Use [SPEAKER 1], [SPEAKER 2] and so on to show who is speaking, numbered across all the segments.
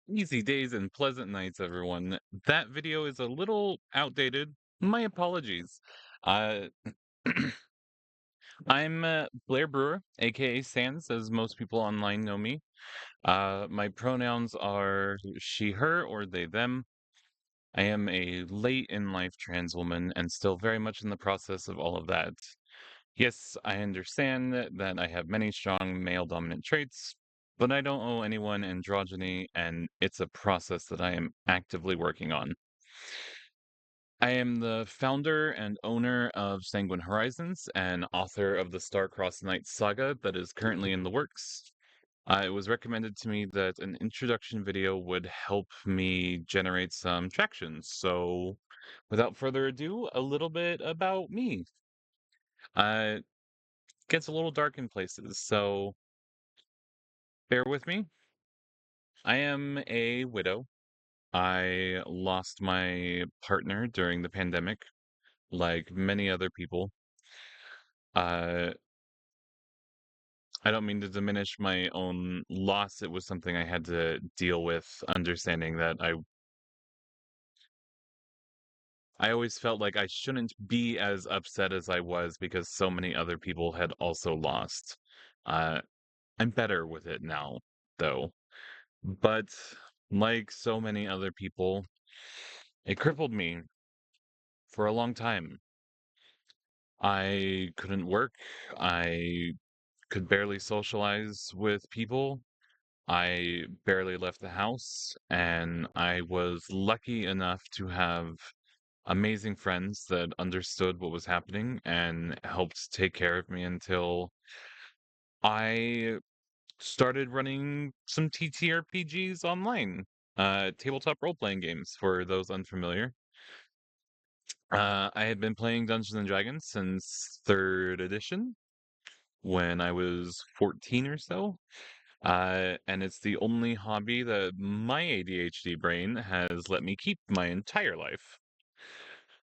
[SPEAKER 1] Easy days and pleasant nights, everyone. That video is a little outdated. My apologies. Uh, I'm Blair Brewer, aka Sans, as most people online know me. My pronouns are she, her, or they, them. I am a late in life trans woman and still very much in the process of all of that. Yes, I understand that I have many strong male dominant traits, but I don't owe anyone androgyny, and it's a process that I am actively working on. I am the founder and owner of Sanguine Horizons and author of the Starcrossed Knights saga that is currently in the works. It was recommended to me that an introduction video would help me generate some traction. So, without further ado, a little bit about me. It gets a little dark in places, so bear with me. I am a widow. I lost my partner during the pandemic, like many other people. Uh, I don't mean to diminish my own loss. It was something I had to deal with, understanding that I always felt like I shouldn't be as upset as I was because so many other people had also lost. Uh, I'm better with it now, though. But like so many other people, it crippled me for a long time. I couldn't work. I could barely socialize with people. I barely left the house, and I was lucky enough to have amazing friends that understood what was happening and helped take care of me until I started running some TTRPGs online, tabletop role-playing games for those unfamiliar. I had been playing Dungeons and Dragons since third edition when I was 14 or so. And it's the only hobby that my ADHD brain has let me keep my entire life.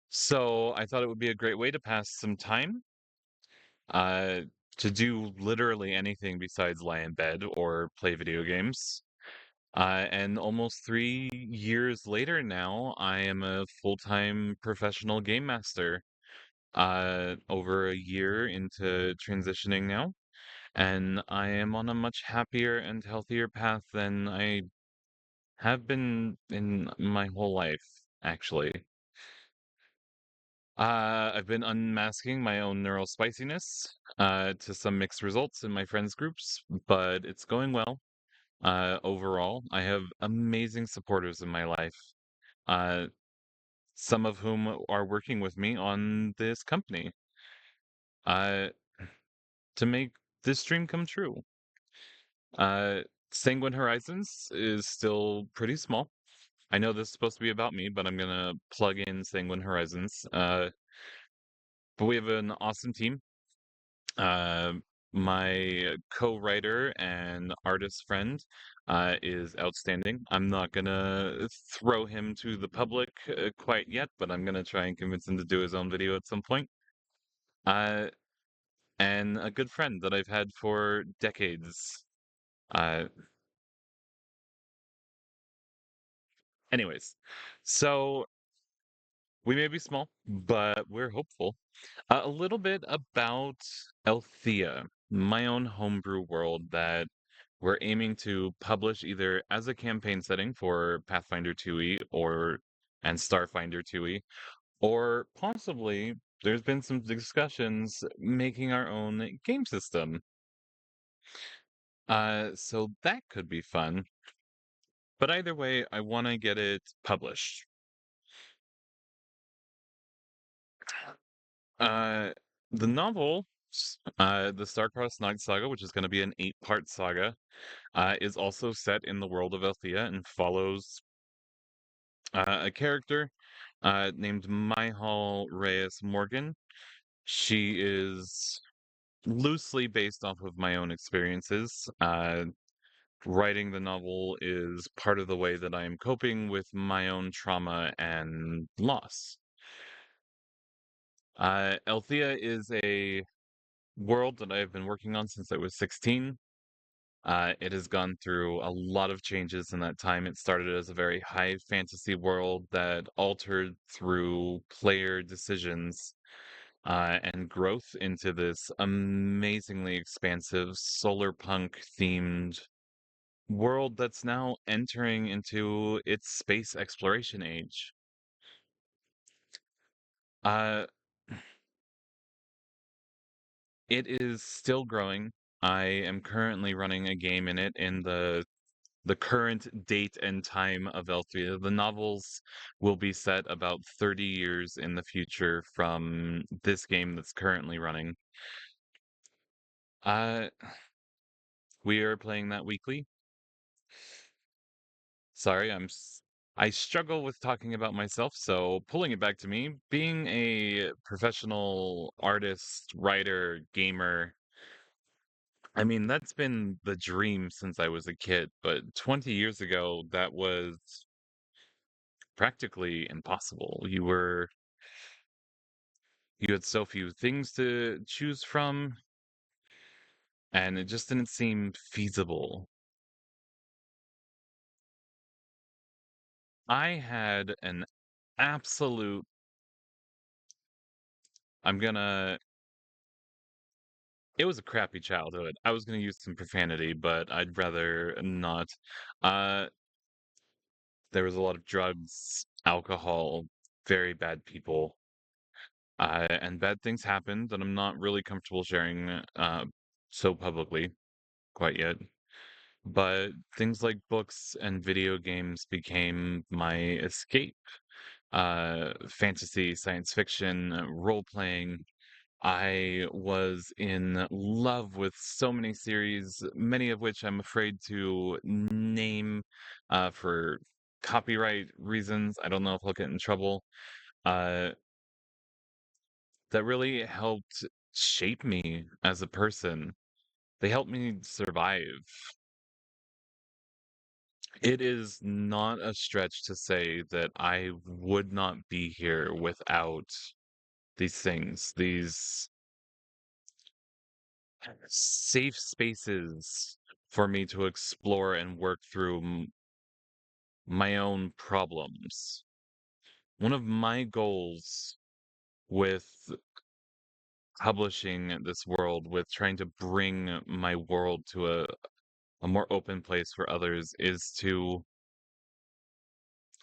[SPEAKER 1] So I thought it would be a great way to pass some time, uh, to do literally anything besides lie in bed or play video games. And almost 3 years later now, I am a full-time professional game master. Over a year into transitioning now, and I am on a much happier and healthier path than I have been in my whole life, actually. I've been unmasking my own neural spiciness, to some mixed results in my friends' groups, but it's going well. Overall, I have amazing supporters in my life, uh, some of whom are working with me on this company, uh, to make this dream come true. Uh, Sanguine Horizons is still pretty small. I know this is supposed to be about me, but I'm gonna plug in Sanguine Horizons. But we have an awesome team. Uh, my co-writer and artist friend is outstanding. I'm not gonna throw him to the public quite yet, but I'm gonna try and convince him to do his own video at some point. Uh, and a good friend that I've had for decades. Uh, Anyways, so we may be small, but we're hopeful. A little bit about Althea, my own homebrew world that we're aiming to publish either as a campaign setting for Pathfinder 2e and Starfinder 2e, or possibly there's been some discussions making our own game system. So that could be fun. But either way, I want to get it published. Uh, the novel, the Star-Crossed Knights saga, which is going to be an 8-part saga, is also set in the world of Althea and follows a character named Myhal Reyes Morgan. She is loosely based off of my own experiences. Writing the novel is part of the way that I am coping with my own trauma and loss. Althea is a world that I've been working on since I was 16. It has gone through a lot of changes in that time. It started as a very high fantasy world that altered through player decisions and growth into this amazingly expansive solar punk themed world that's now entering into its space exploration age. Uh, it is still growing. I am currently running a game in it in the current date and time of Elthria. The novels will be set about 30 years in the future from this game that's currently running. Uh, we are playing that weekly. Sorry, I struggle with talking about myself, so pulling it back to me, being a professional artist, writer, gamer, I mean, that's been the dream since I was a kid, but 20 years ago, that was practically impossible. You had so few things to choose from, and it just didn't seem feasible. I had an absolute, I'm gonna, it was a crappy childhood. I was gonna use some profanity, but I'd rather not. Uh, there was a lot of drugs, alcohol, very bad people, and bad things happened that I'm not really comfortable sharing so publicly quite yet. But things like books and video games became my escape. Fantasy, science fiction, role playing. I was in love with so many series, many of which I'm afraid to name for copyright reasons. I don't know if I'll get in trouble. Uh, that really helped shape me as a person. They helped me survive. It is not a stretch to say that I would not be here without these things, these safe spaces for me to explore and work through my own problems. One of my goals with publishing this world, with trying to bring my world to a more open place for others, is to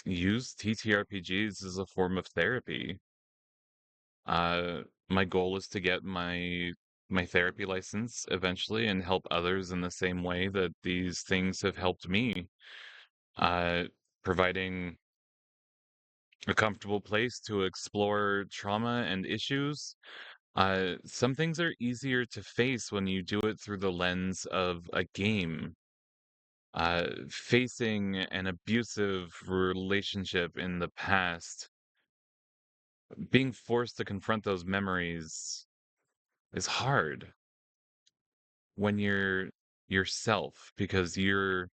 [SPEAKER 1] use TTRPGs as a form of therapy. My goal is to get my therapy license eventually and help others in the same way that these things have helped me. Uh, Providing a comfortable place to explore trauma and issues. Some things are easier to face when you do it through the lens of a game. Facing an abusive relationship in the past, being forced to confront those memories is hard when you're yourself because you're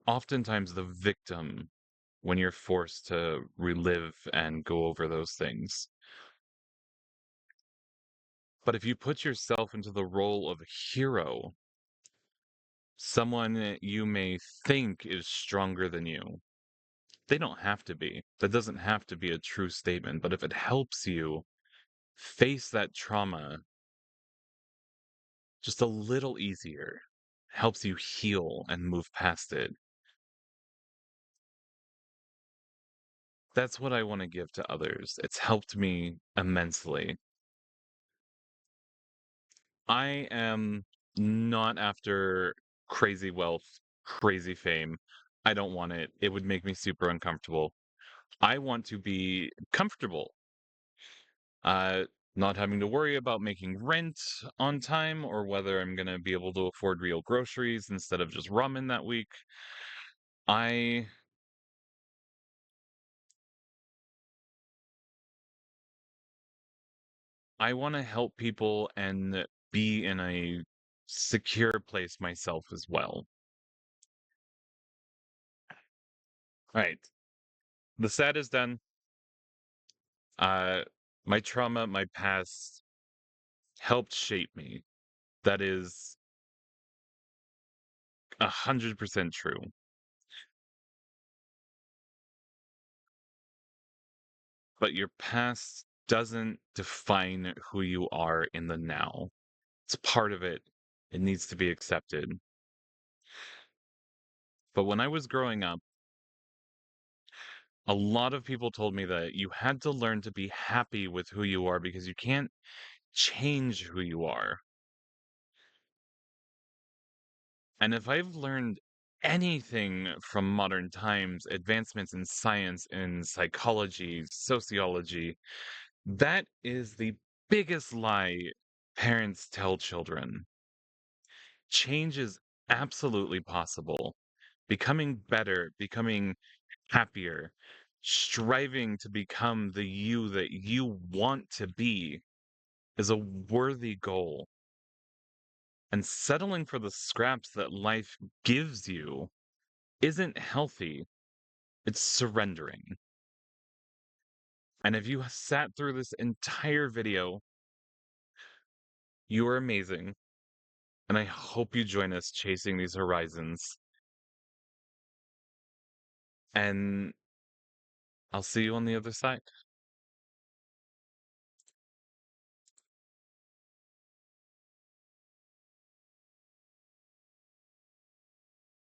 [SPEAKER 1] oftentimes the victim when you're forced to relive and go over those things. But if you put yourself into the role of a hero, someone that you may think is stronger than you, they don't have to be. That doesn't have to be a true statement. But if it helps you face that trauma just a little easier, helps you heal and move past it, that's what I want to give to others. It's helped me immensely. I am not after crazy wealth, crazy fame. I don't want it. It would make me super uncomfortable. I want to be comfortable. Uh, Not having to worry about making rent on time or whether I'm going to be able to afford real groceries instead of just ramen that week. I I want to help people and be in a secure place myself as well. All right. The sad is done. Uh, my trauma, my past helped shape me. That is 100% true. But your past doesn't define who you are in the now. It's part of it. It needs to be accepted. But when I was growing up, a lot of people told me that you had to learn to be happy with who you are because you can't change who you are. And if I've learned anything from modern times, advancements in science, in psychology, sociology, that is the biggest lie parents tell children. Change is absolutely possible. Becoming better, becoming happier, striving to become the you that you want to be is a worthy goal. And settling for the scraps that life gives you isn't healthy, it's surrendering. And if you sat through this entire video, you are amazing. And I hope you join us chasing these horizons. And I'll see you on the other side.